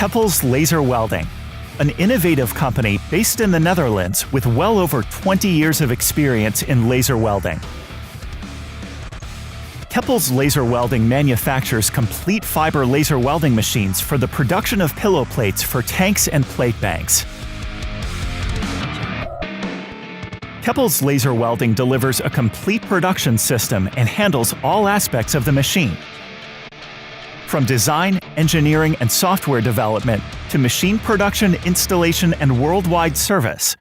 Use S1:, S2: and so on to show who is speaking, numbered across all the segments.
S1: Keppels Laser Welding, an innovative company based in the Netherlands with well over 20 years of experience in laser welding. Keppels Laser Welding manufactures complete fiber laser welding machines for the production of pillow plates for tanks and plate banks. Keppels Laser Welding delivers a complete production system and handles all aspects of the machine. From design, engineering, and software development to machine production, installation, and worldwide service.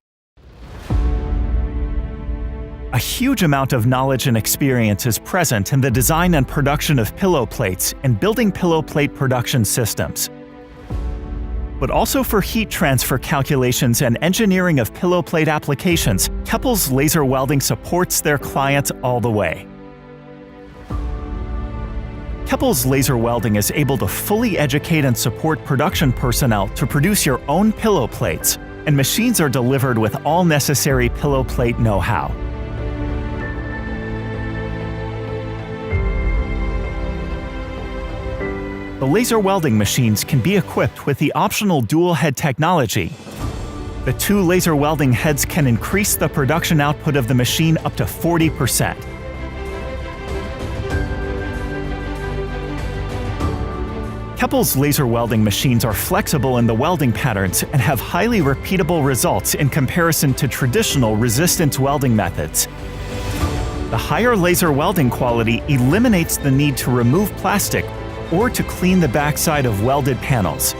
S1: A huge amount of knowledge and experience is present in the design and production of pillow plates and building pillow plate production systems. But also for heat transfer calculations and engineering of pillow plate applications, Keppels Laser Welding supports their clients all the way. Keppels Laser Welding is able to fully educate and support production personnel to produce your own pillow plates, and machines are delivered with all necessary pillow plate know-how. The laser welding machines can be equipped with the optional dual head technology. The two laser welding heads can increase the production output of the machine up to 40%. Keppels laser welding machines are flexible in the welding patterns and have highly repeatable results in comparison to traditional resistance welding methods. The higher laser welding quality eliminates the need to remove plastic or to clean the backside of welded panels.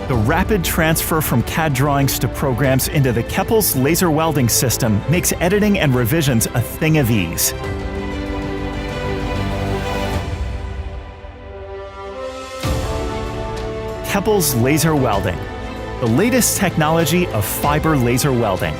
S1: The rapid transfer from CAD drawings to programs into the Keppels laser welding system makes editing and revisions a thing of ease. Keppels Laser Welding, the latest technology of fiber laser welding.